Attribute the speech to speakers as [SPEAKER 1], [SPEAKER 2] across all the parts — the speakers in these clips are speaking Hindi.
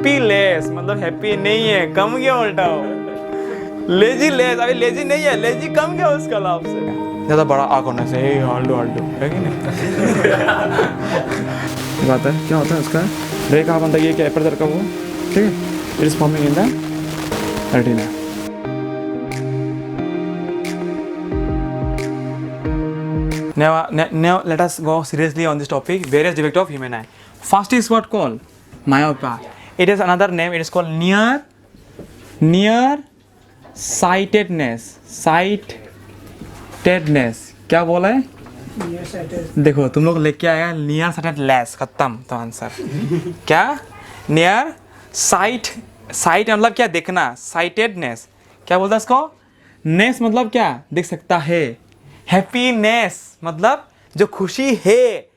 [SPEAKER 1] हैप्पी लेस मतलब हैप्पी नहीं है, कम गया उल्टाओ। लेजी लेस, अभी लेजी नहीं है, लेजी कम गया उसका लाभ से। ज़्यादा बड़ा आँख होने से हाल्डो है कि नहीं? बात है क्या होता है उसका रे कहाँ बनता है, ये क्या एपर का वो, ठीक है, it is forming in the retina. Now let us go seriously on this topic, various defects of human eye. First is what called myopia. It is another name, it is called near sightedness. क्या बोला है? देखो तुम लोग लेके आएगा नियर साइटेड लेस, खत्म तो आंसर। क्या? नियर साइट मतलब क्या? देखना। साइटेडनेस क्या बोलता है इसको? नेस मतलब क्या? देख सकता है। हैप्पीनेस मतलब जो खुशी है।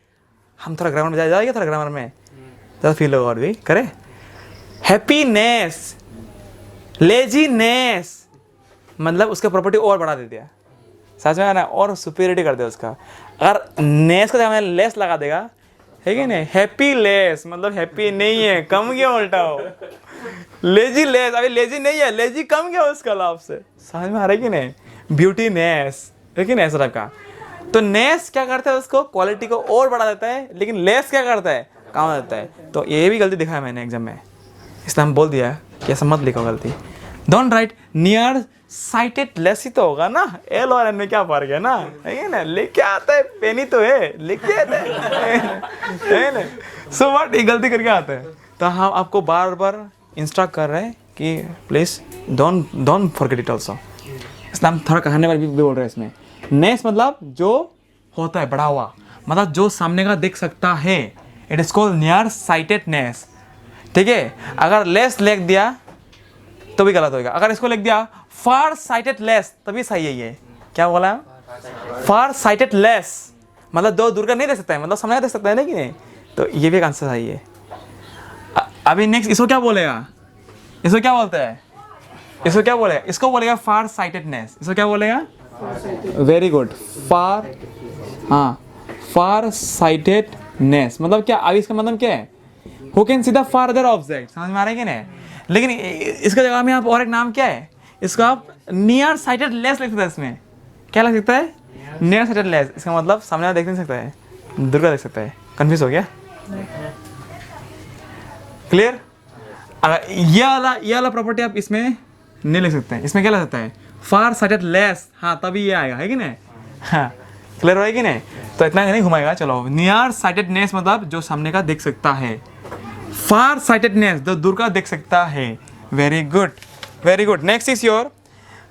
[SPEAKER 1] हम थोड़ा ग्रामर में जाएगा, थोड़ा ग्रामर में ज़्यादा फील होगा और भी करे। हैप्पीनेस, लेजीनेस मतलब उसका प्रॉपर्टी और बढ़ा दे दिया, समझ में आ रहा है, और सुपीरियरिटी कर दिया उसका। अगर नेस को जगह लेस लगा देगा, है कि नहीं? हैप्पी लेस मतलब हैप्पी नहीं है, कम गया उल्टाओ। लेजी लेस, अभी लेजी नहीं है, लेजी कम गया उसका लाभ से, समझ में आ रहा है कि नहीं? ब्यूटी नेस, है कि नहीं? ऐसा टाइप का। तो नेस क्या करता है? उसको क्वालिटी को और बढ़ा देता है, लेकिन लेस क्या करता है? कम देता है। तो ये भी गलती दिखाया मैंने एग्जाम में, इसलिए हम बोल दिया कि ऐसा मत लिखो गलती। Don't write near cited less ही तो होगा ना, एल और एन में क्या फर्क है ना, है ना? लेके आता है, पेनी तो है, लेके आता है ना? सो व्हाट, ये गलती करके आता है। तो हम आपको बार बार इंस्ट्रक्ट कर रहे हैं कि please don't forget it also. इसलिए हम थोड़ा कहने वाले भी बोल रहे हैं इसमें। नेस मतलब जो होता है, बड़ा हुआ, मतलब जो सामने का देख सकता है, it is called near sightedness, ठीक है? अगर लेस लिख दिया तो भी गलत होगा। अगर इसको लिख दिया फार साइटेड लेस तभी सही है। ये क्या बोला? फार साइटेड लेस मतलब दो दूर का नहीं देख सकता है, मतलब सामने देख सकता है ना कि नहीं? तो ये भी एक आंसर सही है। अभी नेक्स्ट इसको क्या बोलेगा? इसको क्या बोलता है? इसको क्या बोलेगा? इसको बोलेगा फार साइटेडनेस। इसको क्या बोलेगा? वेरी गुड, फार, हाँ, फार साइटेडनेस मतलब क्या? अभी इसका मतलब क्या है? Who can see the फारदर object, समझ में आ रहा है कि नहीं? लेकिन इसका जगह में आप और एक नाम क्या है? इसको आप नियर साइटेड लेस लिख सकते हैं। इसमें क्या लग सकता है? Near cited less. इसका मतलब सामने वाला देख नहीं सकता है, दूर का देख सकता है। कंफ्यूज हो गया? क्लियर? अगर ये वाला प्रॉपर्टी आप इसमें नहीं लिख सकते हैं। इसमें क्या लग सकता है? फार साइटेड लेस, हाँ तभी ये आएगा, है कि नहीं? हाँ, क्लियर है कि नहीं? तो इतना नहीं घुमाएगा। चलो, नियर साइटेडनेस मतलब जो सामने का देख सकता है, फार साइटेडनेस जो दूर का देख सकता है। Very good, very good. Next is your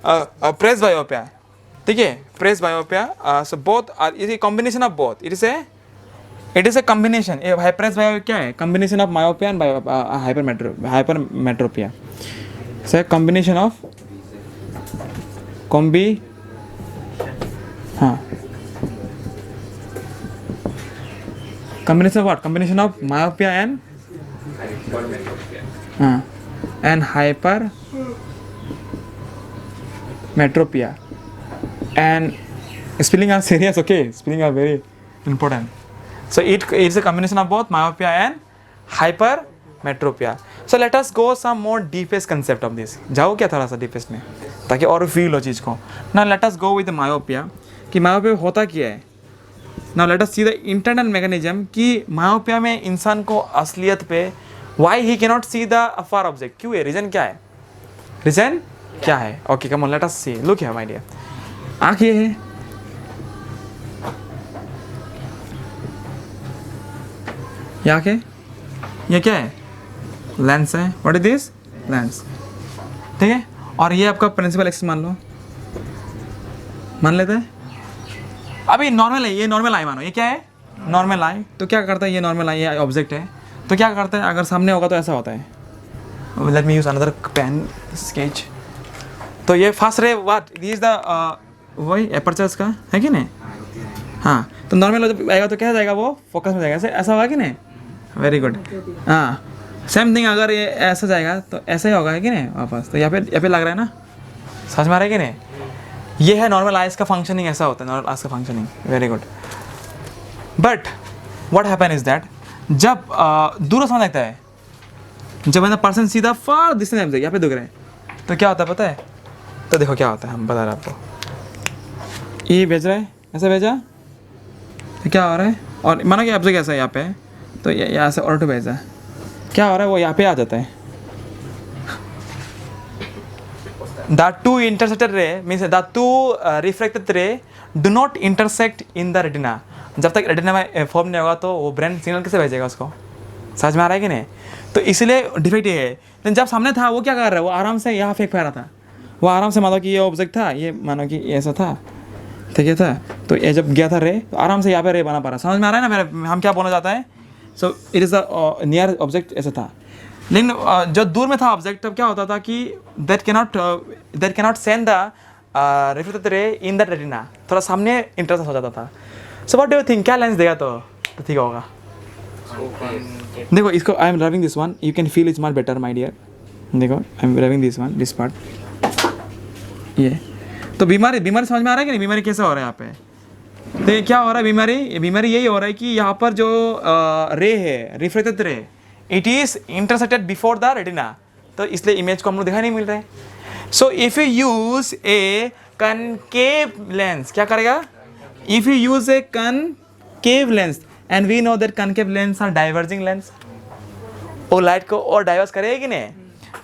[SPEAKER 1] presbyopia, ठीक है? Presbyopia, so both are is a combination of both. It is a combination. Presbyopia क्या है? Combination of myopia and hypermetropia. So combination of combination of what? Combination of myopia and hypermetropia. And spelling are serious, okay? Spelling are very important. So it's a combination of both myopia and hypermetropia. So let us go some more deepest concept of this. जाओ क्या थोड़ा सा deepest में, ताकि और फील हो चीज़ को। Now let us go with the myopia, कि myopia होता क्या है। Now let us see the internal mechanism कि myopia में इंसान को असलियत पे why he cannot see the far object, क्यों है? रीजन क्या है? रीजन क्या है? Okay, come on, let us see. Look here, my dear. आँख ये है, ये आँख है, ये क्या है? लेंस है। What is this? लेंस, ठीक है? और ये आपका प्रिंसिपल एक्सिस मान लो, मान लेते हैं। अभी नॉर्मल है, ये नॉर्मल आई मानो, ये क्या है? नॉर्मल आई। तो क्या करता है ये नॉर्मल आई, ये ऑब्जेक्ट है, तो क्या करता है? अगर सामने होगा तो ऐसा होता है। Let me use another pen sketch. तो ये first ray what this is the वही एपर्चर का है कि नहीं? हाँ, तो नॉर्मल जब आएगा तो क्या जाएगा? वो फोकस में जाएगा। ऐसा होगा कि नहीं? Very good. हाँ, सेम थिंग अगर ये ऐसा जाएगा तो ऐसा ही होगा, है कि नहीं? वापस तो यहाँ पे लग रहा है ना, समझ में आ रहा है कि नहीं? ये है नॉर्मल आइज का फंक्शनिंग, ऐसा होता है नॉर्मल आइज का functioning. Very good. But what happen is that जब दूर से देखता है, जब है ना पर्सन सीधा फार डिस्टेंस यहाँ पे दिख रहे हैं तो क्या होता है पता है? तो देखो क्या होता है, हम बता रहे हैं आपको। ये भेज रहा है, ऐसा भेजा तो क्या हो रहा है, और मानो कि ऑब्जेक्ट ऐसा है यहाँ पे, तो यहाँ से और टू भेजा, क्या हो रहा है वो यहाँ पे आ जाता है। The two intersected ray means the two refracted ray do not intersect in the retina. जब तक रेटिना में फॉर्म नहीं होगा तो वो ब्रेन सिग्नल कैसे भेजेगा उसको? समझ में आ रहा है कि नहीं? तो इसलिए डिफेक्ट ये है। लेकिन जब सामने था वो क्या कर रहा है, वो आराम से यहाँ फेंक पा रहा था, वो आराम से मानो कि ये ऑब्जेक्ट था, ये मानो कि ऐसा था, ठीक है था, तो ये जब गया था रे तो आराम से यहाँ पे रे बना पा रहा। समझ में आ रहा है ना मेरा हम क्या बोलना चाहता है? सो it is the near object ऐसा था। लेकिन जो दूर में था ऑब्जेक्ट तब क्या होता था कि that cannot send the reflected ray in the retina, थोड़ा सामने इंटरेस्ट हो जाता था। So what do you think, क्या लेंस देगा तो ठीक होगा? देखो इसको, I am rubbing this one, you can feel it's much better my dear. देखो I am rubbing this one, this part, ये तो बीमारी समझ में आ रहा है कि नहीं? बीमारी कैसे हो रहा है यहाँ पे? तो ये क्या हो रहा है, बीमारी यही हो रहा है कि यहाँ पर जो रे है, reflected ray, it is intersected before the retina, तो इसलिए इमेज को हम लोग दिखाई नहीं मिल रहा है। So if you use a concave lens, क्या करेगा? If you use a concave lens, and we know that concave lens are diverging lens, वो लाइट को और डाइवर्स करेगा कि नहीं?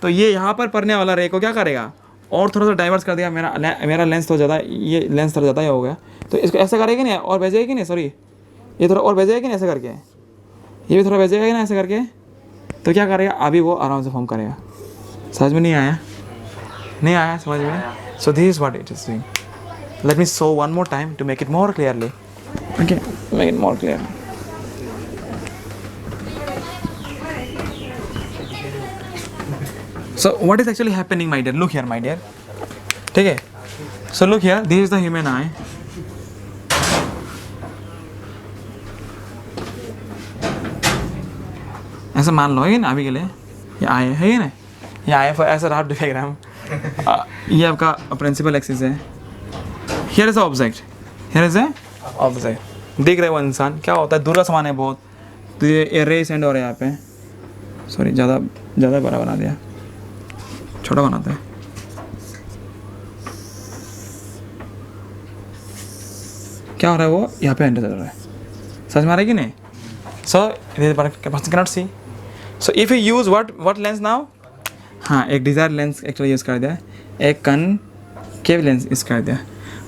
[SPEAKER 1] तो ये यहाँ पर पड़ने वाला रे को क्या करेगा, और थोड़ा सा डाइवर्स कर दिया। मेरा लेंस तो ज़्यादा, ये लेंस थोड़ा ज़्यादा ही हो गया, तो इसको ऐसा करेगा कि नहीं, और भेजेगा कि नहीं, सॉरी ये थोड़ा और भेजेगा कि नहीं ऐसे करके, ये भी थोड़ा भेजेगा कि ना ऐसे करके, तो क्या करेगा, अभी वो आराम से फॉर्म करेगा। समझ में नहीं आया समझ में? So this is what it is doing. Let me show one more time to make it more clearly, okay, make it more clear. So what is actually happening, my dear? Look here, my dear. ठीक है? So look here, this is the human eye. ऐसा मान लो है ना अभी के लिए, ये आई है ना, ये आई फॉर ऐसा रफ डायग्राम। ये आपका प्रिंसिपल एक्सिस है। Here is object, here is a object. देख रहे हो इंसान, क्या होता है, दूर का सामान है बहुत, तो ये रे सेंड हो रहा है यहाँ पे। सॉरी ज़्यादा बड़ा बना दिया, छोटा बनाते हैं। क्या हो रहा है, वो यहाँ पे एंटर कर रहा है। समझ में आ रहा है कि नहीं? So person cannot C. So if you use what lens now, हाँ एक डिजायर लेंस एक्चुअली यूज कर दिया, एक कनकेव लेंस यूज कर दिया।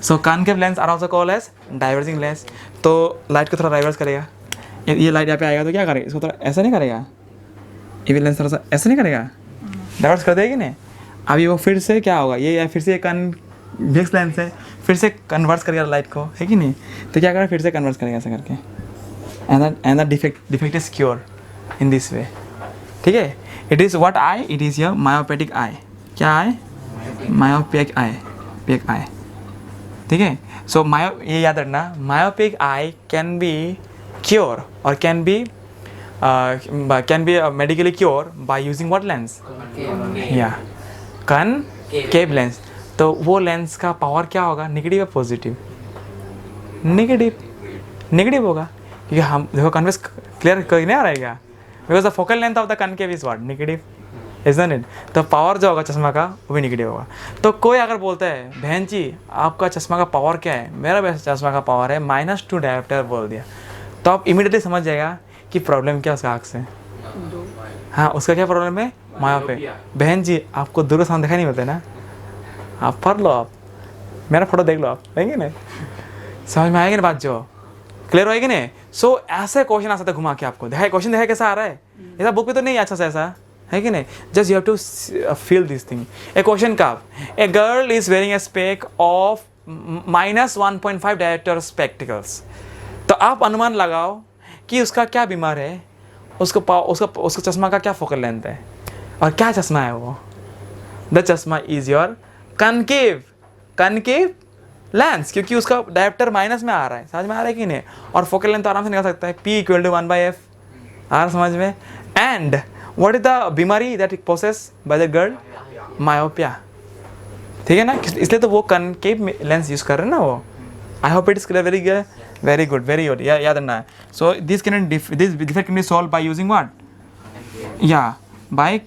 [SPEAKER 1] So concave lens are also called as diverging lens. तो लाइट को थोड़ा डाइवर्स करेगा, ये लाइट यहाँ पे आएगा तो क्या करेगा, इसको थोड़ा ऐसा नहीं करेगा, ये लेंस थोड़ा सा ऐसा नहीं करेगा, डाइवर्स कर देगा कि नहीं? अभी वो फिर से क्या होगा, ये फिर से कन्वेक्स लेंस है, फिर से कन्वर्स करेगा लाइट को, है कि नहीं? तो क्या करेगा, फिर से कन्वर्स करेगा ऐसा करके, and the defect is cure in this way. ठीक है? It is what eye, it is your myopic eye. क्या आई? Myopic eye. ठीक है? सो ये याद रखना, myopic eye can be cure और can be medically cured by using what lens? Yeah, concave lens। तो वो लेंस का पावर क्या होगा, नेगेटिव या पॉजिटिव? नेगेटिव होगा, क्योंकि हम देखो कन्वेक्स क्लियर कर नहीं आ रहेगा, because the focal length of the concave is what, negative, isn't it? तो पावर जो होगा चश्मा का वो भी नेगेटिव होगा। तो कोई अगर बोलता है बहन जी आपका चश्मा का पावर क्या है, मेरा चश्मा का पावर है -2 डायोप्टर बोल दिया, तो आप इमीडिएटली समझ जाएगा कि प्रॉब्लम क्या उसका आँख से। हाँ, उसका क्या प्रॉब्लम है, मायोपे। बहन जी आपको दूर सामने दिखाई नहीं मिलता है ना, आप पढ़ लो, आप मेरा फोटो देख लो, आप देंगे नहीं, समझ में आएगी ना बात, जो क्लियर होएगी नहीं? सो ऐसे क्वेश्चन आ सकते घुमा के आपको, देखा क्वेश्चन देखा कैसा आ रहा है, ऐसा बुक में तो नहीं अच्छा से ऐसा है कि नहीं? Just you have to feel this thing. A question का, a girl is wearing a spec of -1.5 diopter spectacles. तो आप अनुमान लगाओ कि उसका क्या बीमार है, उसका चश्मा का क्या फोकल लेंथ है और क्या चश्मा है वो। द चश्मा इज योर कनकेव लेंस, क्योंकि उसका डायोप्टर माइनस में आ रहा है। समझ में आ रहा है कि नहीं? और फोकल लेंथ तो आराम से निकाल सकता है, P = 1/f। आ रहा समझ में? एंड व्हाट इज द बीमारी that possess by the girl? Myopia. ठीक है ना? इसलिए तो वो कनकेव लेंस यूज कर रहे हैं ना वो। I hope it is clear. Very good याद रखना है। So this defect can be solved by using what? Yeah, by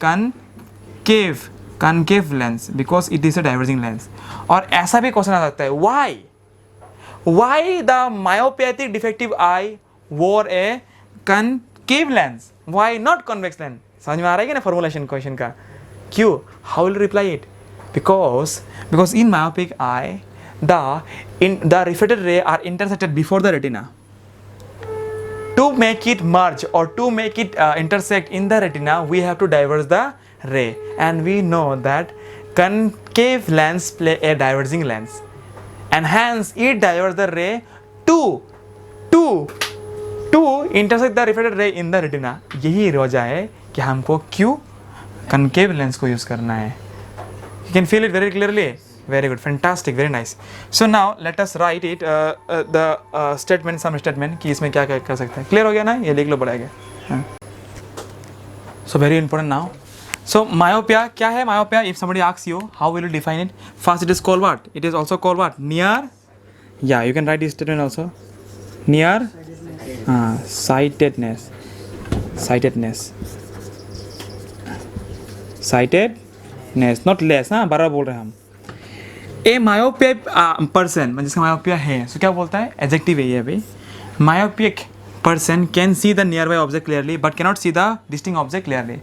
[SPEAKER 1] concave lens because it is a diverging lens. और ऐसा भी क्वेश्चन आ सकता है, why the myopathic defective eye wore a concave lens, why not convex lens. समझ में आ रहा है कि ना फॉर्मुलेशन क्वेश्चन का? क्यों? How will reply it? Because in myopic eye the refracted ray are intersected before the retina. To make it merge or to make it intersect in the retina, we have to diverge the ray, and we know that concave lens play a diverging lens, and hence it diverges the ray to intersect the refracted ray in the retina. यही वजह है कि हमको क्यों concave lens को यूज करना है। You can feel it very clearly. Very good, fantastic, very nice. So now let us write it the statement, some statement कि इसमें क्या कर सकते हैं। Clear हो गया ना? ये लिख लो पड़ेगा। So very important now. So myopia क्या है myopia? If somebody asks you, how will you define it? First, it is called what? It is also called what? Near. Yeah, you can write this statement also. Near sightedness. Not less ना, बार-बार बोल रहे हैं हम। ए मायोपिक पर्सन जिसका मायोपिया है, सो क्या बोलता है? एडजेक्टिव है ये अभी। Myopic person can see the nearby object clearly but cannot see the distinct object clearly.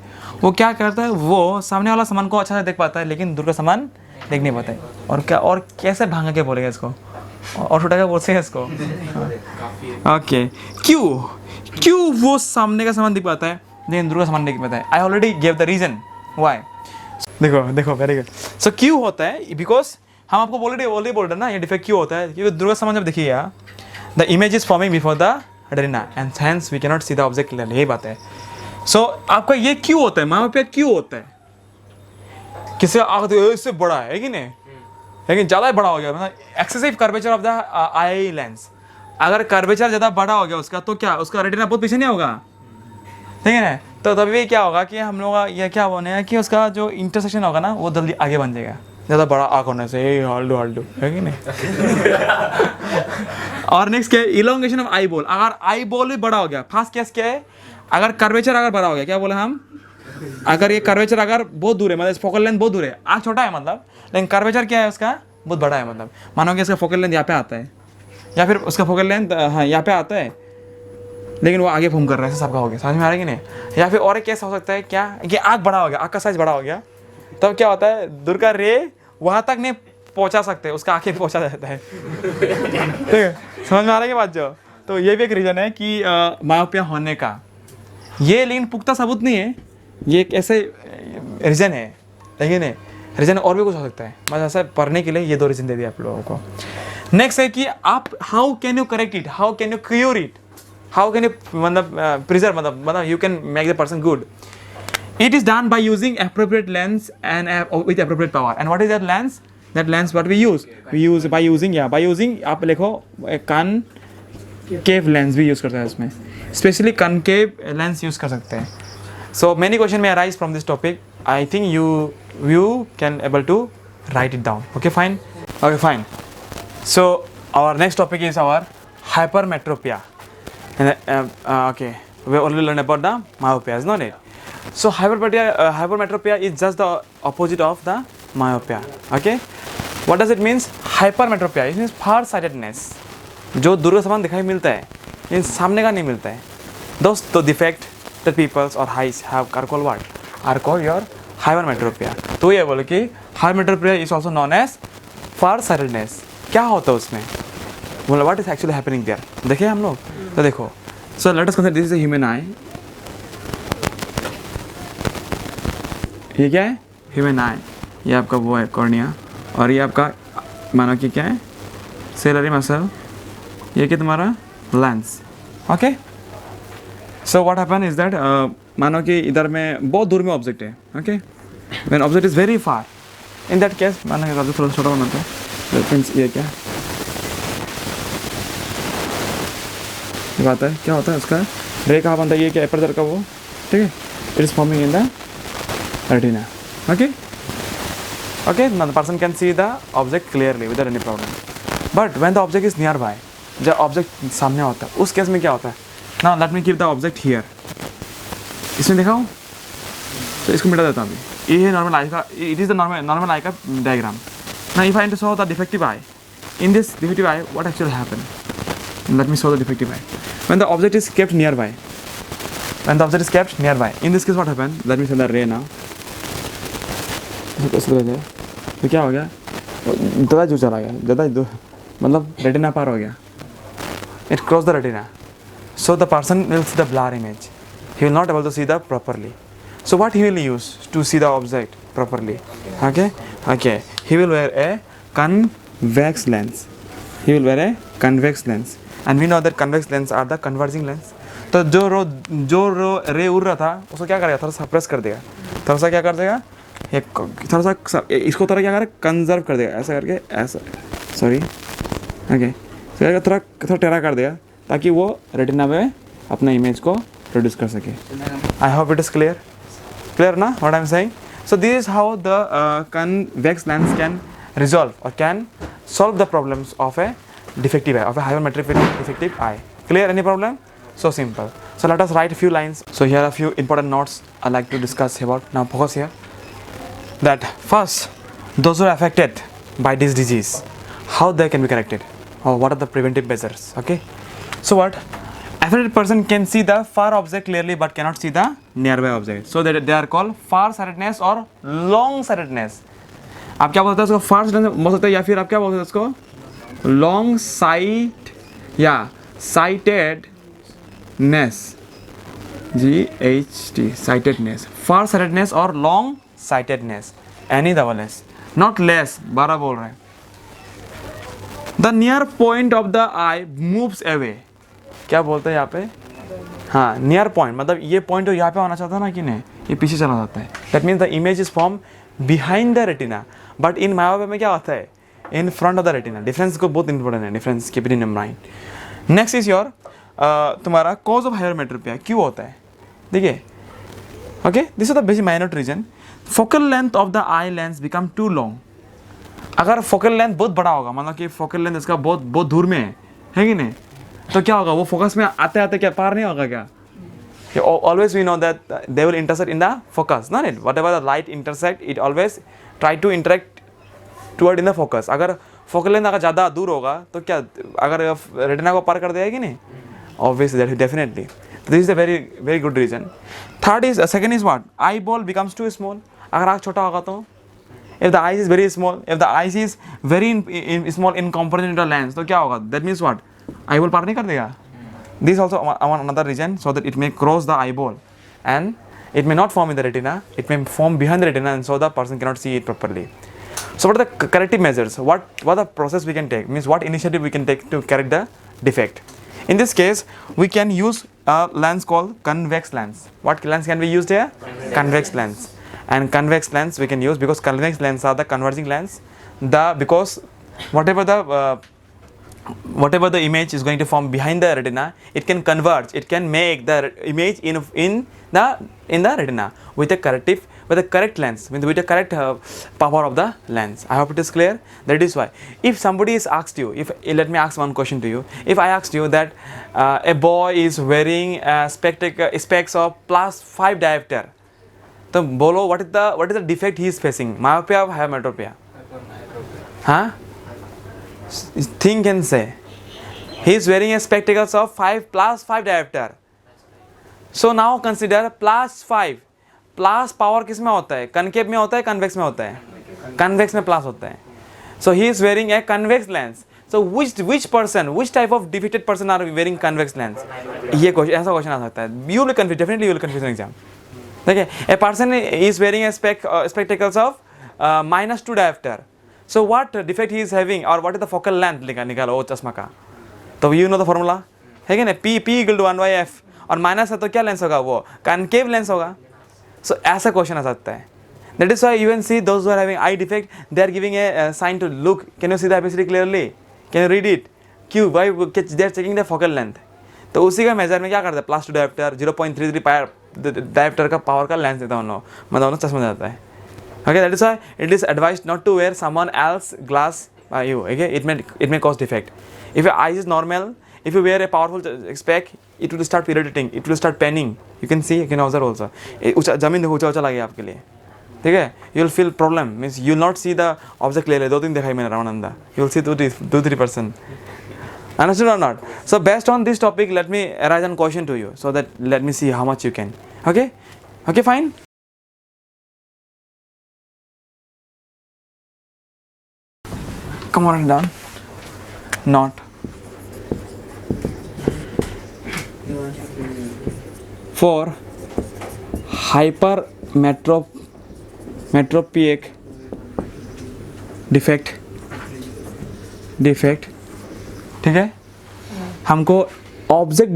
[SPEAKER 1] वो क्या करता है? वो सामने वाला सामान को अच्छा से देख पाता है लेकिन दूर का सामान देख नहीं पाता है। और क्या, और कैसे भांगा के बोलेगा इसको, और छोटा क्या बोलते हैं इसको? ओके, क्यों वो सामने का सामान दिख पाता है लेकिन दूर का सामान नहीं दिख पाता है? I already give the reason why. देखो वेरी गुड। सो क्यों होता है? बिकॉज हम आपको ऑलरेडी बोल रहे ना ये डिफेक्ट क्यों होता है, क्योंकि दूर का सामान जब देखिएगा the image is forming before the retina and hence we can not see the object clearly. यही बात है। सो आपका ये क्यों होता है? मायोपिया क्यों होता है? किसी इससे बड़ा है कि नहीं, लेकिन ज़्यादा बड़ा हो गया, मतलब excessive curvature of the eye lens. अगर कर्वेचर ज़्यादा बड़ा हो गया उसका, तो क्या उसका रेटिना बहुत पीछे नहीं होगा? ठीक है ना? तो तभी क्या होगा कि हम लोग ये क्या बोलने हैं कि उसका जो इंटरसेक्शन होगा ना वो जल्दी आगे बन जाएगा, ज़्यादा बड़ा आँख होने से। हल्डू है कि नहीं? और नेक्स्ट क्या है? Elongation of eye ball. अगर आई बॉल भी बड़ा हो गया, फर्स्ट केस क्या है? अगर कर्वेचर अगर बड़ा हो गया, क्या बोले हम? अगर ये कर्वेचर अगर बहुत दूर है, मतलब फोकल लेंथ बहुत दूर है, आँख छोटा है मतलब, लेकिन कर्वेचर क्या है उसका? बहुत बड़ा है। मतलब मानो कि इसका फोकल लेंथ यहाँ पे आता है, या फिर उसका फोकल लेंथ यहाँ पे आता है लेकिन वो आगे घूम कर रहा है, सबका हो गया। समझ में आ रहा है कि नहीं? या फिर और एक केस हो सकता है क्या कि आँख बड़ा हो गया, आँख का साइज बड़ा हो गया, तब क्या होता है? दूर का रे वहाँ तक नहीं पहुँचा सकते, उसका आँखें पहुँचा जाता है। ठीक है, समझ में आ रहा है कि बात जो? तो ये भी एक रीज़न है कि मायोपिया होने का। ये लेकिन पुख्ता सबूत नहीं है, ये एक ऐसे रीज़न है, लेकिन रीज़न और भी कुछ हो सकता है। बस ऐसा पढ़ने के लिए ये 2 रीज़न दे दिया आप लोगों को। नेक्स्ट है कि आप how can you correct it, how can you cure it, how can you मतलब प्रिजर्व, मतलब you can make the person good. It is done by using appropriate lens and with appropriate power. And what is that lens? That lens what we use? We use by using आप लिखो concave lens भी use करते हैं इसमें, स्पेशली concave lens use कर सकते हैं। So many question may arise from this topic. I think you can able to write it down. Okay, fine. So our next topic is our hypermetropia. And okay, we already learned about the myopia, is not it? So hypermetropia is just the opposite of the myopia. Okay, what does it means? Hypermetropia it means far sightedness, जो दूर का सामान दिखाई मिलता है लेकिन सामने का नहीं मिलता है। Those the defect that peoples or eyes have are called what? Are called your hypermetropia. तो ये बोले कि hypermetropia is also known as far sightedness. क्या होता है उसमें? बोला what is actually happening there? देखिए हम लोग, तो देखो, so let us consider this is a human eye. ये क्या है? ह्यूमन आई। ये आपका वो है कॉर्निया, और ये आपका मानो कि क्या है? Salary muscle. ये क्या तुम्हारा? Lens. Okay, so what happen is that, मानो कि इधर में बहुत दूर में ऑब्जेक्ट है। Okay, when object is very far, in that case मानो कि ऑब्जेक्ट थोड़ा छोटा बनाते हैं। ये क्या बात है? क्या होता है उसका? रे कहाँ बनता है? ये क्या एपर्चर का वो, ठीक है, it is forming in the retina. Okay, now the person can see the object clearly without any problem. But when the object is nearby, जब ऑब्जेक्ट सामने होता है, उस केस में क्या होता है? Now let me keep the object here. इसमें दिखाऊं? तो इसको मिटा देता हूँ अभी। ये है नॉर्मल आई का, इट इज़ द नॉर्मल आई का diagram. Now if I show the defective I, in this defective eye, what actually happened? Let me show the defective eye. When the object is kept nearby, in this case what happened? Let me show the ray now. तो क्या हो गया? ज़्यादा जो चला गया, मतलब रेटिना पार हो गया. It crossed the retina. So the person will see the blur image. He will not able to see the properly. So what he will use to see the object properly? Okay. He will wear a convex lens. And we know that convex lens are the converging lens. तो जो रे उड़ रहा था उसको क्या करेगा, थोड़ा सा प्रेस कर देगा, थोड़ा सा क्या कर देगा, थोड़ा सा इसको थोड़ा क्या करेगा, कंजर्व कर देगा, ऐसा करके ऐसा, सॉरी, ओके, थोड़ा टेढ़ा कर देगा ताकि वो रेटिना में अपना इमेज को प्रोड्यूस कर सके. I hope it is clear ना what I am saying. So this is how the convex lens can resolve or can solve the problems of a defective eye, of a hypermetric defective eye. Clear? Any problem? So simple. So let us write a few lines. So here are a few important notes I like to discuss about. Now focus here. That first, those who are affected by this disease, how they can be corrected, or what are the preventive measures? Okay. So what? Affected person can see the far object clearly but cannot see the nearby object. So that they are called far sightedness or long sightedness. आप क्या बोलते हैं उसको, फार साइटेडनेस बोल सकते हैं, या फिर आप क्या बोलते हैं उसको, लॉन्ग साइट या sightedness, GHT, sightedness, far sightedness और long sightedness, any double S, not less, 12 बोल रहे हैं. The near point of the eye moves away. क्या बोलते हैं यहाँ पे, हाँ, नियर पॉइंट मतलब ये पॉइंट तो यहाँ पे होना चाहता ना कि नहीं, ये पीछे चला जाता है. That means the image is form behind the retina, but in myope में क्या होता है, in front of the retina. Difference को बहुत इंपॉर्टेंट है, difference keep it in mind. Next is your तुम्हारा कॉज ऑफ हाइपरमेट्रोपिया क्यों होता है. देखिए, okay, this is the basic minor reason. Focal length of the eye lens become too long. अगर फोकल लेंथ बहुत बड़ा होगा, मतलब कि फोकल लेंथ इसका बहुत दूर में है कि नहीं, तो क्या होगा, वो फोकस में आते आते क्या पार नहीं होगा क्या. Always we know that they will intersect in the focus, not it. Whatever the light intersect, it always try to interact toward in the focus. अगर फोकल लेंथ अगर ज़्यादा दूर होगा तो क्या, अगर रेटिना को पार कर देगा कि नहीं, obviously that definitely. This is a very good reason. Second is what? Eyeball becomes too small. अगर आँख छोटा होगा तो, if the eyes is very small, if the eyes is very small in comparison to the lens, तो क्या होगा, that means what, eyeball पार नहीं कर देगा. This also another reason, so that it may cross the eyeball and it may not form in the retina, it may form behind the retina, and so the person cannot see it properly. So what are the corrective measures, what the process we can take, means what initiative we can take to correct the defect. In this case we can use a lens called convex lens. What lens can be used here? Convex lens. And convex lens we can use because convex lens are the converging lens, because whatever the image is going to form behind the retina, it can converge, it can make the image in the retina with a correct lens, with the correct power of the lens. I hope it is clear. That is why if somebody is asked you, let me ask one question to you. If I asked you that a boy is wearing specs of +5 diopter, तो बोलो what is the defect he is facing, myopia or hypermetropia? Huh? Think and say. He is wearing a spectacles of +5 diopter. So now consider +5. Plus power किस में होता है, कनकेव में होता है, कन्वेक्स में होता है, कन्वेक्स में प्लस होता है. So he is wearing a convex lens. So which type of defected person are wearing convex lens? ये ऐसा क्वेश्चन आ सकता है. You will confuse, definitely you will confuse in exam. देखिए, a person is wearing a spectacles of -2 diopter. So what defect he is having, or what is the focal length निकालो वो चश्मा का. तो you know the formula है क्या नहीं, P equal to 1/f, और माइनस है तो क्या लेंस होगा, वो कनकेव लेंस होगा. So ऐसा क्वेश्चन आ सकता है. That is why you can see those who are having eye defect, they are giving a sign to look. Can you see the ABCD clearly? Can you read it? Q, why they are checking the focal length. तो उसी का मेजर में क्या करते हैं, +2 diopter, 0.33 diopter का पावर का लेंस देता है उन लोग, मतलब उन्होंने चश्मा देता है. Okay, that is why it is advised not to wear someone else glass by you. Okay, it may cause defect. If your eye is normal, if you wear a powerful spec, it will start irritating, it will start paining. You can see, you can observe also. ऊंचा जमीन देखो ऊंचा लगे आपके लिए, ठीक है. You will feel problem, means you will not see the object clearly. 2-3 दिखाई मैंने Ramananda. You will see 2-3%. Understood or not? So based on this topic, let me arise one question to you, so that let me see how much you can. Okay? Okay, fine. Come on and down. Not. For hypermetropic defect, ठीक है, हमको ऑब्जेक्ट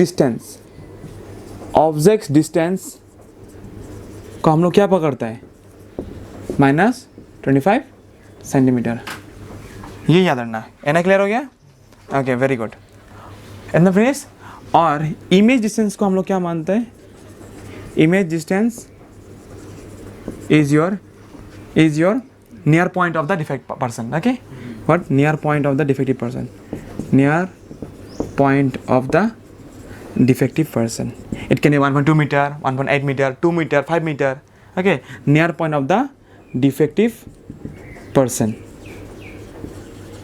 [SPEAKER 1] डिस्टेंस को हम लोग क्या पकड़ता है, -25 सेंटीमीटर. ये याद रखना. एना क्लियर हो गया? Okay, very good. And finish. और इमेज डिस्टेंस को हम लोग क्या मानते हैं? Image distance is your near point of the defect person. Okay, what? Near point of the defective person. Near point of the defective person. It can be 1.2 meter, 1.8 meter, 2 meter, 5 meter. Okay, near point of the defective person.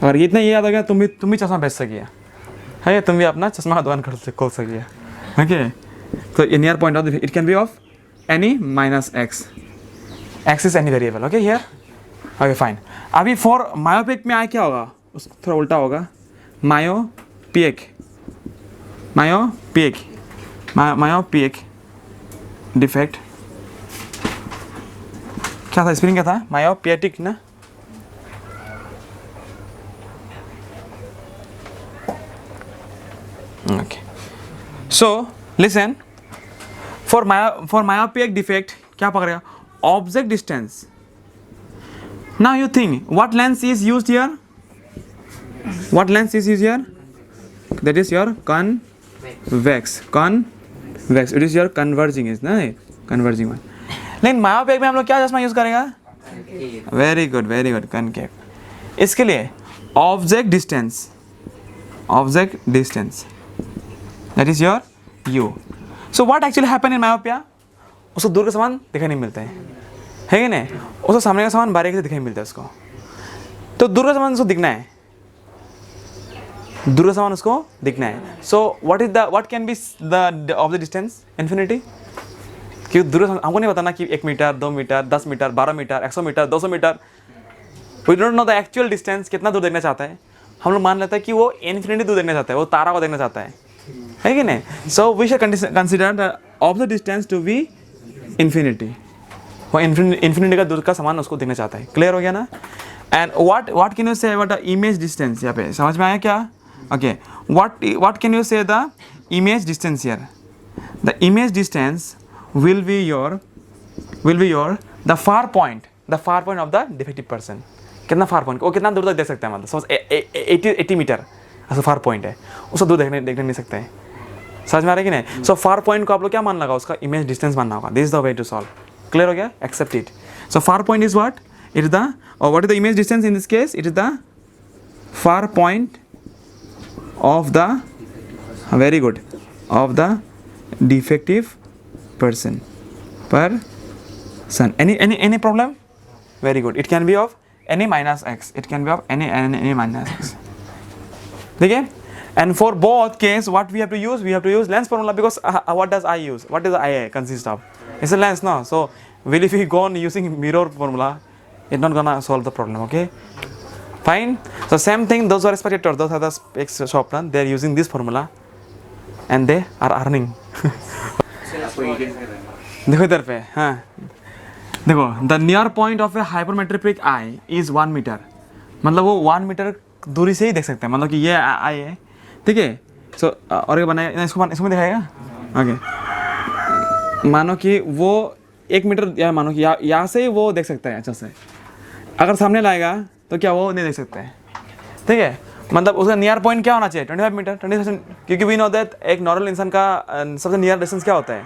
[SPEAKER 1] अगर इतना याद आ गया, तुम भी चश्मा बेच सकिए, है, तुम भी अपना चश्मा का दुकान खोल सकिए. ओके, तो ये near point of the, it can be of any -x. x is any variable. Okay, here. Okay, fine. अभी फॉर मायोपिक में आया क्या होगा, थोड़ा उल्टा होगा. मायोपिक डिफेक्ट क्या था, स्पेलिंग क्या था? मायोपियाटिक ना. Okay, so listen. For myopic defect क्या पकड़ेगा? Object distance. Now you think what lens is used here? What lens is used here? That is your convex. It is your converging, is ना, converging one. लेकिन मायोपिक में हम लोग क्या चश्मा यूज करेगा? Very good, concave. इसके लिए object distance that is your u. So what actually happen in myopia? उसको दूर का सामान दिखाई नहीं मिलता है कि नहीं? उसको सामने का सामान बारीकी से दिखाई मिलता है उसको. तो दूर का सामान उसको दिखना है, दूर का सामान उसको दिखना है. So what can be the of the distance? Infinity. क्योंकि दूर हमको नहीं बताना कि 1 metre, 2 metre, 10 metre, 12 metre, 100 metre, 200 metre. We don't know the actual distance, कितना दूर देखना चाहता है. हम लोग मान लेते हैं कि वो इन्फिनिटी दूर देखना चाहता है, वो तारा को देखना चाहता है कि नहीं? So we should consider the of the distance to be infinity. वो इन्फिनिटी का दूर का सामान उसको देखना चाहता है. क्लियर हो गया ना? And what can you say about the image distance? यहाँ पे समझ में आया क्या? Okay, what can you say the image distance here? The image distance will be your the far point of the defective person. कितना far point? वो कितना दूर तक देख सकता है? मतलब सपोज 80 मीटर ऐसा far point है, उसको दूर देखने नहीं सकते हैं. समझ में आ रहा है कि नहीं? So far point को आप लोग क्या मान लगा? उसका image distance मानना होगा. This is the way to solve. Clear हो गया? Accept it. So far point is what? It is what is the image distance in this case? It is the far point of the, very good, of the defective person. Any problem? Very good. It can be of any -x. It can be of any -x. Okay? And for both case, what we have to use? We have to use lens formula, because what does I use? What does the eye consist of? It's a lens, no? So, if we go on using mirror formula, it's not gonna solve the problem. Okay? Fine. So same thing, those who are spectators, those are the shop run, they are using this formula and they are earning. देखो इधर पे, हाँ देखो, the near point of a hypermetropic eye is 1 meter. मतलब वो 1 मीटर दूरी से ही देख सकते हैं. मतलब कि ये आई है, ठीक है. सो और ये बनाया, इसको में दिखाएगा. ओके, मानो कि वो 1 मीटर, या मानो कि यहाँ से ही वो देख सकता है अच्छा से. अगर सामने लाएगा तो क्या वो नहीं देख सकते हैं, ठीक है. मतलब उसका नियर पॉइंट क्या होना चाहिए? 25 मीटर, 20%. क्योंकि वी नो दैट एक नॉर्मल इंसान का सबसे नियर डिस्टेंस क्या होता है?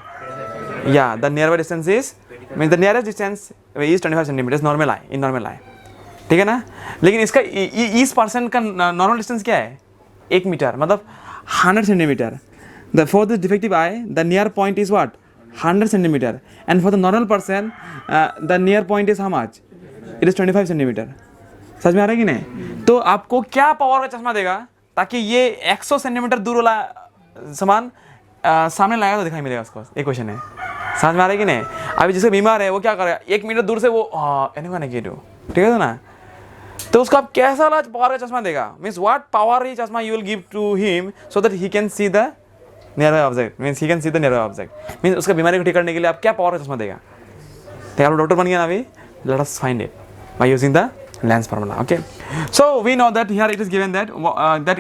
[SPEAKER 1] या the near distance is mean the nearest distance is 25 centimetre normal eye, in normal eye, ठीक है ना. लेकिन इसका इस पर्सन का नॉर्मल डिस्टेंस क्या है? 1 मीटर, मतलब 100 centimetre. For the defective eye, the near point is what? 100 centimeter. And for the normal person, the near point is how much? It is 25 centimeter. समझ में आ रहा है कि नहीं? तो आपको क्या पावर का चश्मा देगा ताकि ये 100 सेंटीमीटर दूर वाला सामान सामने लाएगा तो दिखाई मिलेगा उसको? एक क्वेश्चन है. समझ में आ रहा है कि नहीं? अभी जिसका बीमार है वो क्या करेगा? 1 मीटर दूर से वो ठीक है ना? तो उसको आप कैसा वाला पावर का चश्मा देगा? मीन्स व्हाट पावर ही चश्मा you will give to him so that he can see the nearby object. Means he can see the nearby object. Means उसका बीमारी को ठीक करने के लिए आप क्या पावर का चश्मा देगा? तो आप डॉक्टर बन गया ना अभी. Let us find it by using the lens formula. Okay, so we know that here it is given that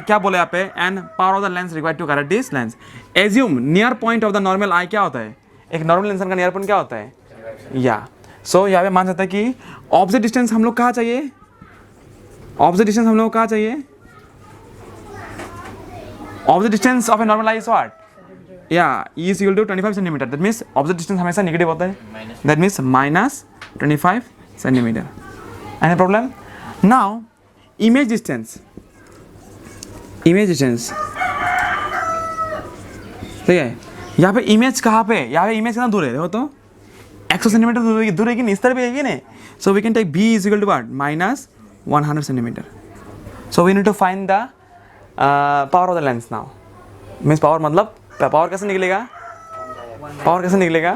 [SPEAKER 1] क्या बोले यहाँ पे? And power of the lens required to correct this lens. Assume near point of the normal eye क्या होता है? एक नॉर्मल लेंस का नियर पॉइंट क्या होता है? या सो यहाँ पे मान सकते हैं कि ऑब्जेक्ट डिस्टेंस हम लोग कहाँ चाहिए? ऑब्जेक्ट डिस्टेंस हम लोग को कहाँ चाहिए? Object distance of a normal eye is what? या is equal to 25 centimetre. That means object distance हमेशा नेगेटिव होता है. That means minus 25 centimetre. Any problem? Now image distance. Image distance ठीक है. यहाँ पे इमेज कहाँ पे? यहाँ पे इमेज कितना दूर है? देखो तो 100 सेंटीमीटर दूर है कि नहीं? इस तरह भी है कि नहीं? So we can take B is equal to what? Minus 100 centimeter. So we need to find the power of the lens now. Means power मतलब पावर कैसे निकलेगा? पावर कैसे निकलेगा?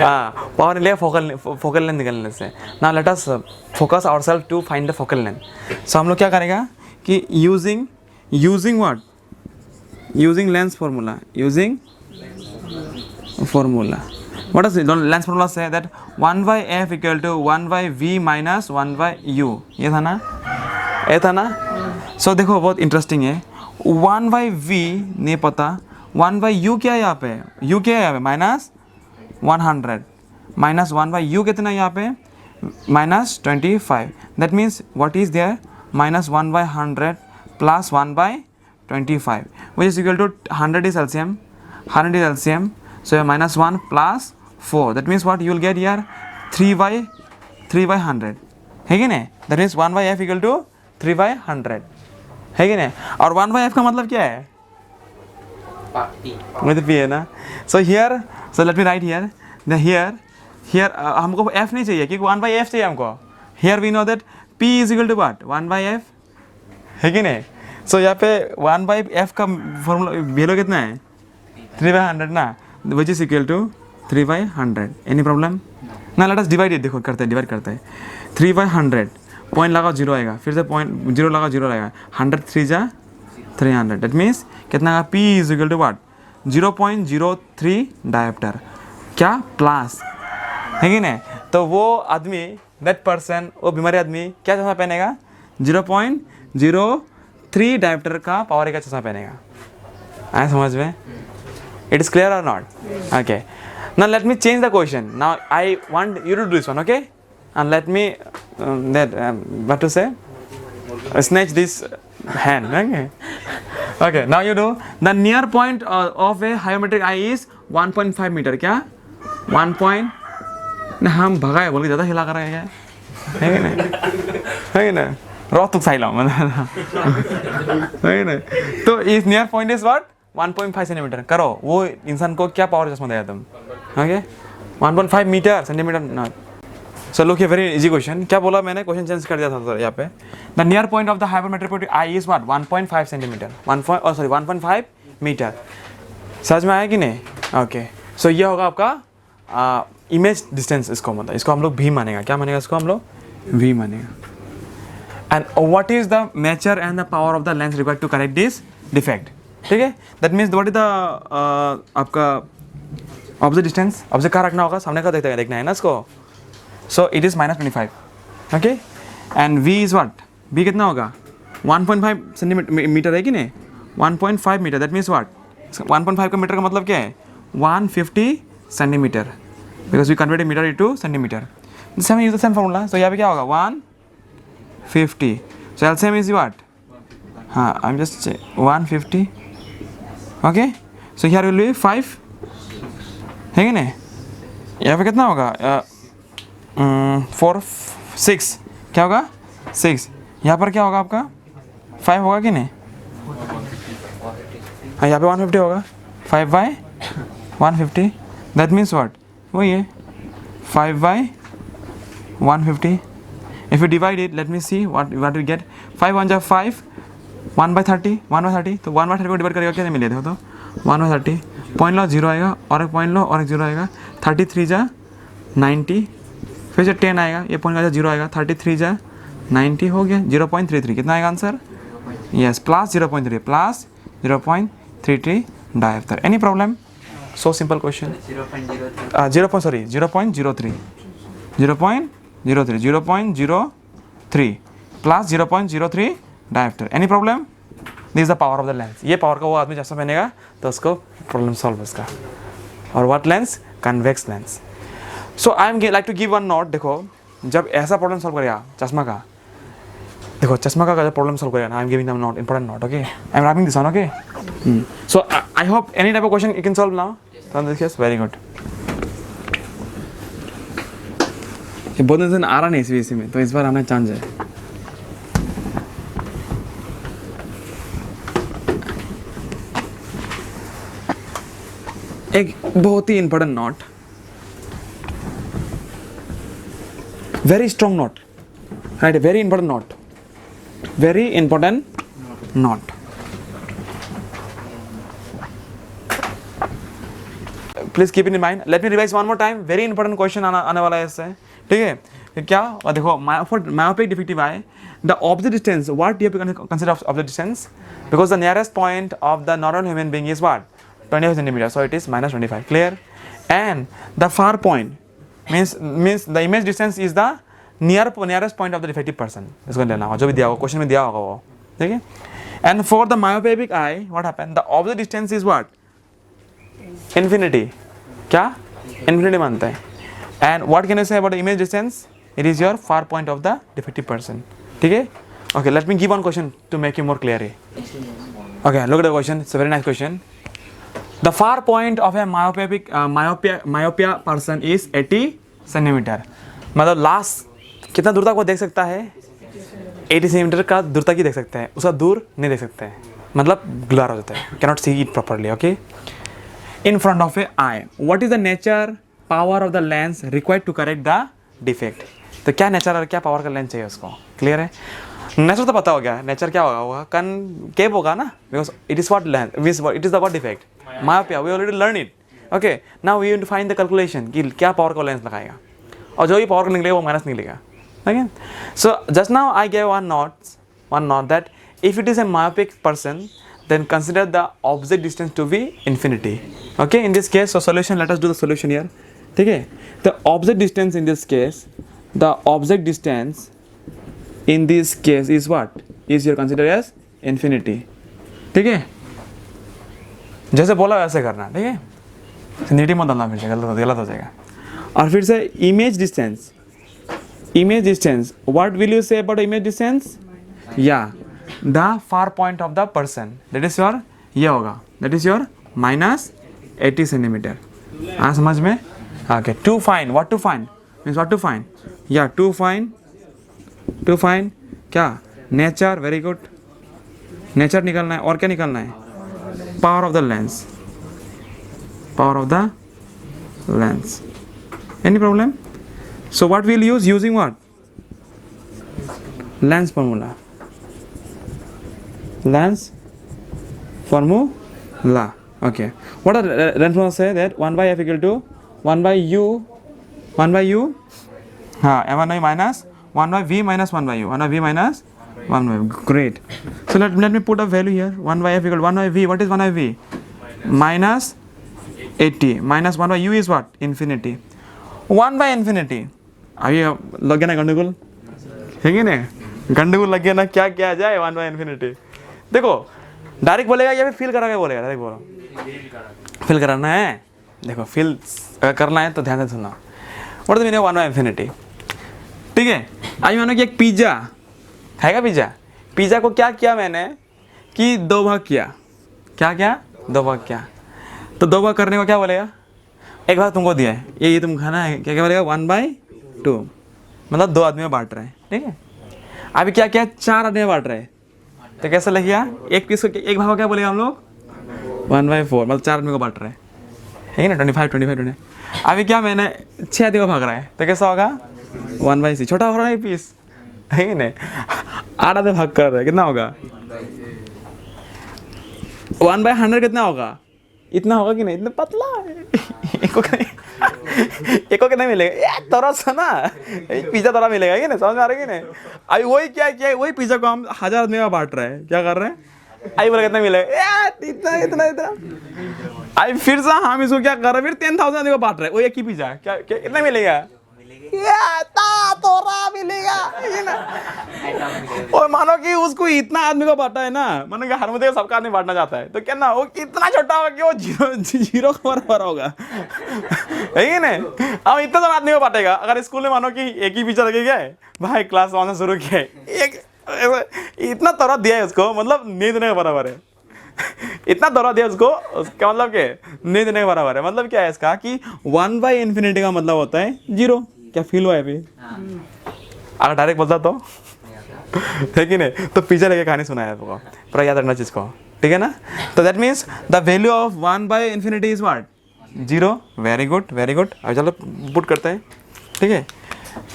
[SPEAKER 1] हाँ, पावर निकलेगा फोकल लेंथ निकलने से. Now let us focus ourselves to find the focal length. So हम लोग क्या करेगा कि using what? Using lens formula. Using formula. What does the lens formula say? That 1 by f equal to 1 by v minus 1 by u. ये था ना? ये था ना? So देखो बहुत इंटरेस्टिंग है. 1 by v नहीं पता. 1 by u क्या है यहाँ पे? u क्या है यहाँ पे? माइनस 100. माइनस 1 by u कितना है यहाँ पे? Minus 25. That means what is there? Minus 1 by 100 plus 1 by 25 which is equal to 100 is LCM. 100 is LCM. So minus 1 plus 4. That means what you will get here? 3 by 100 है कि नहीं? That means 1 by f equal to 3 by 100 है कि नहीं? और 1 by f का मतलब क्या है? मुझे p है ना? So here, so let me write here. The here हमको f नहीं चाहिए क्योंकि 1 by f चाहिए हमको. Here we know that p is equal to what? 1 by f है कि नहीं? So यहाँ पे 1 by f का फॉर्मूला वैल्यू कितना है? 3 by 100 ना, which is equal to 3 by 100. Any problem? ना let us divide it. देखो करते हैं, डिवाइड करते हैं. 3 by 100 पॉइंट लगाओ 0 आएगा, फिर से पॉइंट 0 लगाओ 0 आएगा. 100 3 जा 300. That means कितना का p is equal to what? 0.03 dioptre. क्या प्लस है कि नहीं? तो वो आदमी that person वो बीमारी आदमी क्या चश्मा पहनेगा? 0.03 डायोप्टर का पावर का चश्मा पहनेगा. आया समझ में? It is clear or not? Okay. Now let me change the question. Now I want you to do this one, okay? And let me what to say? Snatch this hand. Okay. Okay. Now you do. The near point of a hyometric eye is 1.5 meter. क्या? 1 point. ना हम भगाए बोल के ज़्यादा हिला कर रहे हैं क्या? है कि नहीं? है कि नहीं? रोक तो सही लाऊं मतलब. है कि नहीं? तो इस near point is what? 1.5 centimetre. करो वो इंसान को क्या पावर चश्मा देगा तुम? Okay 1.5 metre centimetre not. So look ये वेरी इजी क्वेश्चन. क्या बोला मैंने? क्वेश्चन चेंज कर दिया था सर यहाँ पे. The near point of the hypermetric eye is what? 1.5 centimetre. 1.5 metre. समझ में आया कि नहीं? ओके. सो ये होगा आपका इमेज डिस्टेंस. इसको मतलब इसको हम लोग भी मानेगा. क्या मानेगा इसको हम लोग? भी मानेगा. And what is the nature and the power of the lens required to correct this defect? ठीक है. That means what is the आपका ऑब्जेक्ट डिस्टेंस. ऑब्जेक्ट कहाँ रखना होगा? सामने का देखना है ना इसको. So it is -25. Okay. And v is what? v कितना होगा? 1.5 सेंटीमीटर है कि नहीं? 1.5 मीटर. That means what? 1.5 का मीटर का मतलब क्या है? 150 centimetre. Because we convert metre into centimetre. Same use the same formula. So यहाँ पे क्या होगा? 150. So LCM is what? हाँ, I am just 150. Okay. So here will be 5 है कि नहीं? यहाँ पे कितना होगा? 4 6 क्या होगा? 6. यहाँ पर क्या होगा आपका? 5 होगा कि नहीं? हाँ यहाँ पे 150 होगा, 5/150, दैट मीन्स व्हाट, वही है 5/150. If you divide it, let me see what we get. 5 1 जा 5, 1/30, 1/30, तो 1/30 को डिवाइड करेगा क्या मिले, देखो तो 1/30, पॉइंट लो 0 आएगा, और एक पॉइंट लो और एक 0 आएगा, 33 जा 90, फिर से 10 आएगा, ये पॉइंट का 0 आएगा, 33 जा 90 हो गया, 0.33, कितना आएगा answer, yes plus 0.3, plus 0.33 director. Any problem? So simple question. 0.03 plus 0.03 director. Any problem? This is the power of the lens. ये पावर का वो आदमी चश्मा पहनेगा तो उसको प्रॉब्लम सॉल्व उसका. और what lens? Convex lens. So I am like to give one note. देखो जब ऐसा प्रॉब्लम सॉल्व करेगा चश्मा का, देखो चश्मा का जब प्रॉब्लम सॉल्व करेगा, I am giving them note, important note, okay, I am wrapping this on, okay. So I hope any type of question you can solve now. Very good. ये बहुत दिन आ रहा नहीं इसी में, तो इस बार आना चांस है. एक बहुत ही important note, very strong note, right, very important note, very important note. Please keep in mind. Let me revise one more time. Very important question आने वाला है इससे, ठीक है. क्या देखो, myopic defective eye, the object distance, what you have to consider object distance, because the nearest point of the normal human being is what, 25 centimeter, so it is -25, clear. And the far point means the image distance is the nearest point of the defective person. इसको लेना हो, जो भी दिया होगा क्वेश्चन में दिया होगा वो, ठीक है. And for the myopic eye, what happened? The object distance is what? Infinity. क्या? Infinity मानता है. And what can you say about the image distance? It is your far point of the defective person. ठीक है? Okay, let me give one question to make you more clear. Okay, look at the question. It's a very nice question. The far point of a myopia person is 80 centimeter. मतलब लास्ट कितना दूर तक वो देख सकता है? 80 सेंटीमीटर का दूर तक ही देख सकते हैं, उसका दूर नहीं देख सकते हैं, मतलब ग्लर हो जाता है, cannot see it properly, okay. In front of a eye, what is the nature power of the lens required to correct the defect. तो क्या नेचर और क्या पावर का लेंस चाहिए उसको, क्लियर है. नेचर तो पता हो गया, नेचर क्या होगा, कनकेव होगा ना, because it is what lens, it is the what defect, myopia. We already learned it. Okay, now we have to find the calculation कि क्या पावर का लेंस लगाएगा, और जो भी पावर का निकलेगा वो माइनस निकलेगा. Okay, so just now I gave one note that if it is a myopic person, then consider the object distance to be infinity. Okay, in this case, so solution, let us do the solution here. ठीक है, the object distance in this case is what? Is your considered as infinity. ठीक है, जैसे बोला वैसे करना, ठीक है. नीटी मत डालना, फिर से गलत हो जाएगा. और फिर से image distance, what will you say about image distance? या the far point of the person, that is your, ये होगा, दैट इज योर -80 सेंटीमीटर. हाँ समझ में? Okay. To find, what to find means what to find, या टू फाइंड क्या, नेचर. वेरी गुड, नेचर निकालना है, और क्या निकालना है, power of the lens. Any problem? So what we'll use, using what? Lens formula. Okay, what are lens formula say that 1/f equal to 1/u m1 minus 1/v minus 1/u, 1/v minus 1/v. Great. So let me put a value here. 1/f equal to 1/v. What is 1/v? -80 minus 1/u is what? Infinity. 1/infinity. अभी लग गया ना गंडगोल, है ना, गंडगोल लग गया ना, क्या क्या जाए 1/infinity. देखो डायरेक्ट बोलेगा या फिर फील करा के बोलेगा, डायरेक्ट बोलो, फील कराना है. देखो फील करना है तो ध्यान से सुनना. What is the meaning of 1/infinity? ठीक है, अभी मानो कि एक पिज्जा खाएगा, पिज्जा को क्या किया मैंने कि 2 भाग किया, क्या 2 भाग किया. तो 2 भाग करने को क्या बोलेगा, एक भाग तुमको दिया है, ये तुम खाना है, क्या बोलेगा 1/2, मतलब 2 आदमी में बांट रहे हैं. ठीक है, अभी क्या 4 आदमी में बांट रहे हैं, तो कैसे लग गया, एक पीस को एक भाग को क्या बोलेगा हम लोग, 1/4 मतलब 4 आदमी को बांट रहे हैं, है ना, 25 अभी क्या मैंने 6 आदमी को भाग रहा है तो कैसा होगा 1/6, छोटा हो रहा है पीस, है नहीं, 8 आदमी भाग कर रहे हैं, कितना होगा 1/100 कितना होगा, इतना होगा कि नहीं, इतना पतला है। एक को कितना मिलेगा, एक थोड़ा सा ना, एक पिज्जा थोड़ा मिलेगा कि नहीं, समझ में आ रहा है कि नहीं। अभी वही क्या किया, वही पिज्जा को हम 1000 आदमी में बांट रहे हैं, क्या कर रहे हैं, आई बोला कितना मिलेगा, इतना इतना इतना। आई फिर से हम इसको क्या कर रहे हैं, फिर 10,000 आदमी को बांट रहे हैं, वो एक ही पिज्जा, क्या क्या कितना मिलेगा, थोड़ा मिलेगा, ये ना। और मानो कि उसको इतना आदमी को बांटा है ना, मानो कि हर मुद्दे सबका आदमी बांटना चाहता है, तो क्या ना वो इतना छोटा होगा कि वो जीरो का बराबर होगा, है कि नहीं। अब इतना सारा आदमी को बांटेगा, अगर स्कूल में मानो कि एक ही पिज्जा लगेगा भाई, क्लास 1 से शुरू किया है, एक इतना तोड़ा दिया है उसको, मतलब नहीं देने के बराबर है। इतना दौरा दिया उसको, उसका मतलब क्या नहीं देने के बराबर है। मतलब क्या है इसका कि 1/∞ का मतलब होता है 0। क्या फील हुआ है अभी, अगर डायरेक्ट बोलता तो है कि नहीं, तो पिज्जा लेके कहानी सुनाया आपको, पूरा याद रखना चीज़ को, ठीक है ना। तो that means the value of 1/∞ is what, 0। Very good very good. अब चलो पुट करते हैं, ठीक है।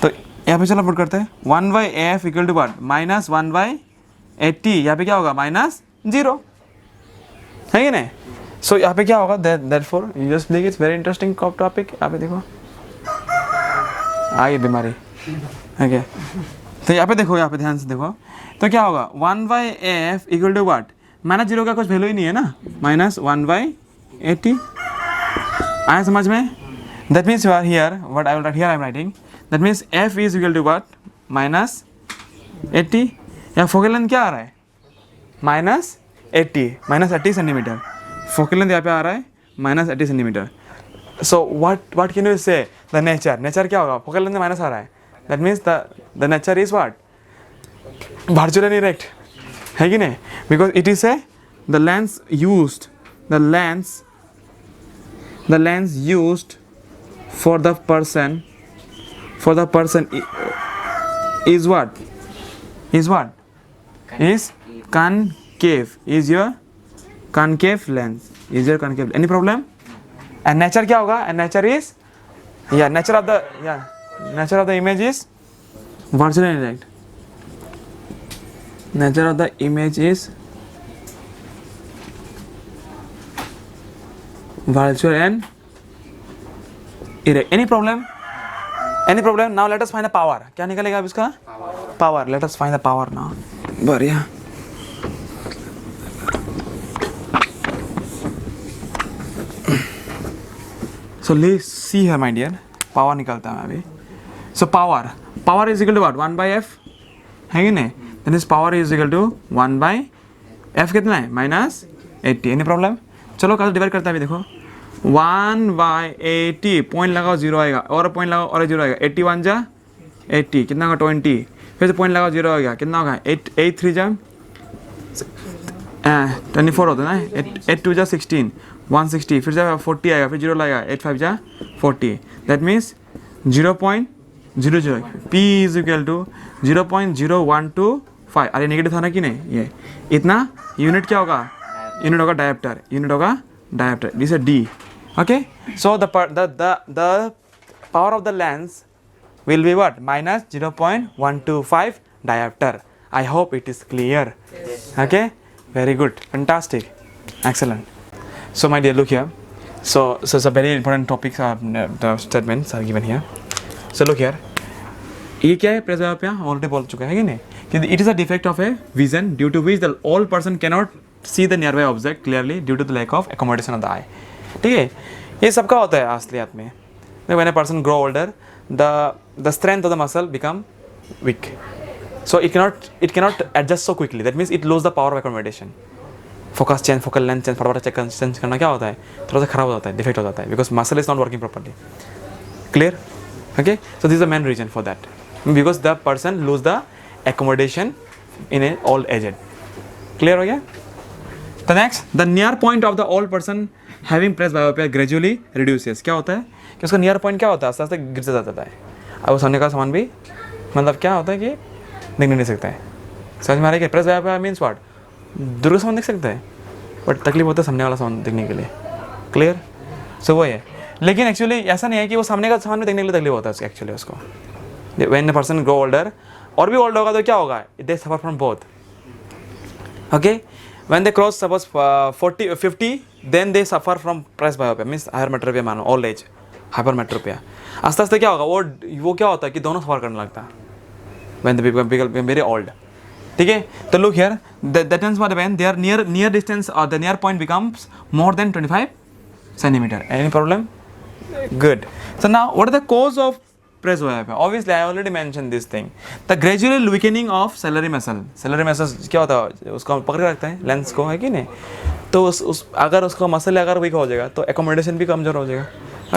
[SPEAKER 1] तो यहाँ पे चलो पुट करते हैं 1/f इक्वल टू व्हाट, -1/80। यहाँ पे क्या होगा -0, है कि नहीं। सो यहाँ पे क्या होगा, देयरफॉर यू जस्ट लिख, इट्स वेरी इंटरेस्टिंग टॉपिक। यहाँ पे देखो आई बीमारी, ओके। तो यहाँ पे देखो, यहाँ पे ध्यान से देखो, तो क्या होगा 1/f इक्वल टू व्हाट, -0 का कुछ वैल्यू ही नहीं है ना, -1/80। आया समझ में। That means you are here, what I will write here, I am writing that means f is equal to what, -80। या फोकल लेंथ क्या आ रहा है, -80 सेंटीमीटर। फोकल लेंथ यहाँ पे आ रहा है -80 centimetre. So what can you से, द नेचर क्या होगा, फोकल लेंथ माइनस आ रहा है, that means the nature is what, virtually erect, है कि नहीं। Because it is A the lens used for the person is what is concave, is your concave lens, is your concave, any problem। and nature क्या होगा, and nature is nature of the image is virtual and erect, nature of the image is virtual and erect। any problem, now let us find the power। क्या निकलेगा अब इसका power, let us find the power now। बढ़िया। so let's see here my dear, power निकलता है अभी। so power is equal to what, 1/f, है कि नहीं। then this power is equal to 1/f कितना है, -80। any problem। चलो कैसे डिवाइड करता है अभी देखो, 1/80, पॉइंट लगाओ 0 आएगा, और पॉइंट लगाओ और 0 आएगा, 81 जा 80 कितना होगा 20, फिर से पॉइंट लगाओ 0 आएगा, कितना होगा 8 3 जा 24 होता है ना, 8 2 जा 16 160, फिर से 40 आएगा, फिर 0 लगेगा, 8 5 जा 40। That means 0.00, P is equal to 0.0125। अरे नेगेटिव था ना कि नहीं, ये इतना यूनिट क्या होगा, यूनिट होगा dioptre, this is D। okay, so the power of the lens will be what, -0.125 diopter। I hope it is clear। okay, very good, fantastic, excellent। so my dear, look here, so it's a very important topic, the statements are given here। so look here, ये क्या है, प्रेसबियोपिया ऑलरेडी बोल चुका है कि नहीं, कि it is a defect of a vision due to which the all person cannot see the nearby object clearly due to the lack of accommodation of the eye. ठीक है, ये सबका होता है असलियत में। When a person grow older, the strength of the muscle become weak, so it cannot adjust so quickly, that means it lose the power of accommodation. Focus change, focal length change, फटाफट चेंज करना क्या होता है, थोड़ा सा खराब हो जाता है, डिफेक्ट हो जाता है, because muscle is not working properly. Clear? okay, so this is the main reason for that, because the person lose the accommodation in a old aged। clear हो गया? the next, the near point of the old person having presbyopia gradually reduces। क्या होता है कि उसका नियर पॉइंट क्या होता है, आस्ते आस्ते गिर जाता है। अब उस होने का सामान भी मतलब क्या होता है कि देख नहीं सकता है। समझ में आ रहा है कि प्रेसबायोपिया मीन्स व्हाट, दूर का सामान देख सकता है, बट तकलीफ होता है सामने वाला सामान देखने के लिए, क्लियर। सो वो है, लेकिन एक्चुअली ऐसा नहीं है कि वो सामने का सामान देखने के लिए तकलीफ होता है एक्चुअली उसको। When the person grow older, और भी ओल्ड होगा तो क्या होगा, they suffer from both, okay. When they cross suppose 40-50 then they suffer from presbyopia, means hypermetropia, मानो ओल्ड एज हाइपरमेट्रोपिया। आस्ते आस्ते क्या होगा, वो क्या होता है कि दोनों सफर करने लगता है when the people become very old, ठीक है। तो look here, that means what when they are near distance और the near point becomes more than 25 centimeter. Any problem? Good. So now, what are the cause of presbyopia? Obviously, I already mentioned this thing. The gradual weakening of ciliary muscle. Ciliary muscle क्या होता है, उसको पकड़ के रखता है लेंस को, है कि नहीं। तो अगर उसका मसल अगर वीक हो जाएगा तो एकोमोडेशन भी कमजोर हो जाएगा,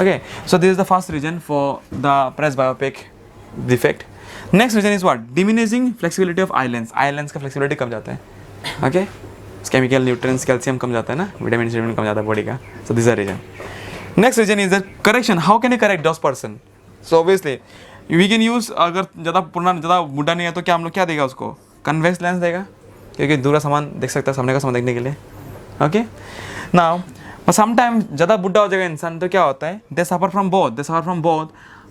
[SPEAKER 1] okay. So this is the first reason for the presbyopic defect. Next reason is what? Diminishing flexibility of eye lens. Eye lens का flexibility कम जाता है, ओके। केमिकल न्यूट्रिएंट्स, कैल्शियम कम जाता है ना, विटामिन सी कम जाता है बॉडी का। So this are reason. Next reason is the correction. How can you correct those person? So obviously we can use, अगर ज़्यादा पुराना ज़्यादा बुढ़ा नहीं है तो क्या हम लोग क्या देगा उसको, कन्वेक्स लेंस देगा, क्योंकि दूसरा सामान देख सकता है सामने का सामान देखने के लिए, ओके। नाउ समटाइम ज़्यादा बुढ़ा हो जाएगा इंसान तो क्या होता है, they suffer from both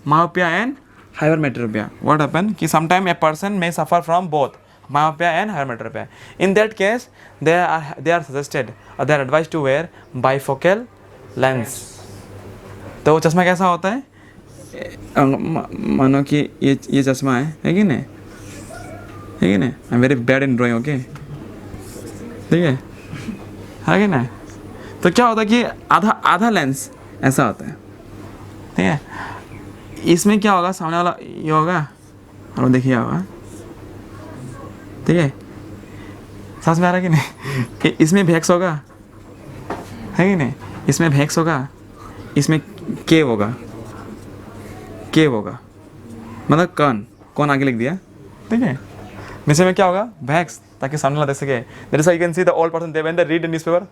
[SPEAKER 1] myopia and hypermetropia. What happen कि sometime a person may suffer from both myopia and hypermetropia. In that case, they are suggested or they are advised to wear bifocal lens. तो चश्मा कैसा होता है, मानो कि ये चश्मा है कि नहीं, है कि नहीं। I am very bad in drawing, okay, ठीक है कि नहीं। तो क्या होता है कि आधा लेंस ऐसा होता है, ठीक है। इसमें क्या होगा, सामने वाला ये होगा और देखिए होगा, ठीक है। समझ में आ रहा है कि नहीं। इसमें भैक्स होगा, है कि नहीं, इसमें भैक्स होगा, इसमें केव होगा, मतलब कौन आगे लिख दिया, ठीक है। नीचे में क्या होगा, भैक्स, ताकि सामने वाला देख सके। That is why you can see the old person they when they read the newspaper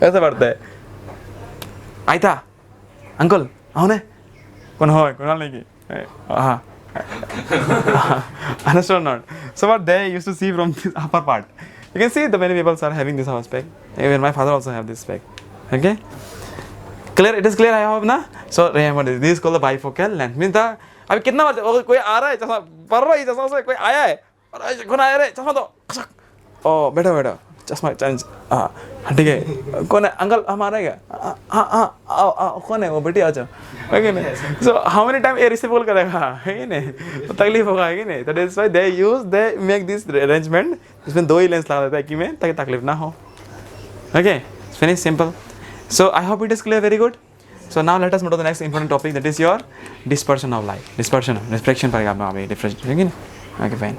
[SPEAKER 1] ऐसा पढ़ता है, आई था अंकल आओ कौन नहीं की, हाँ understood or not? So what they used to see from this upper part, you can see the many people are having this spec. Even my father also have this spec, okay, clear, it is clear I hope na. So remember this is called the bifocal lens, means the अभी कितना बार कोई आ रहा है चश्मा पढ़ रहा है, चश्मा से कोई आया है, कौन आया रे, चश्मा दो, ओ बैठो चश्मा चेंज, हाँ ठीक है, कौन है अंकल, हम आ रहे हैं क्या, हाँ कौन है वो, बेटी आ जाओ, है कि नहीं। सो हाउ मेनी टाइम ये रिसीव करेगा, है कि नहीं, तो तकलीफ होगा, है कि नहीं। तो that's why they make this arrangement, इसमें 2 ही लेंस लगा देता है कि में, ताकि तकलीफ ना हो, okay, finish simple. So I hope it is clear, very good. So now let us move to the next important topic, that is your dispersion of light, refraction पड़ेगा आपको अभी, डिफरेंस, है कि नहीं, ओके फाइन।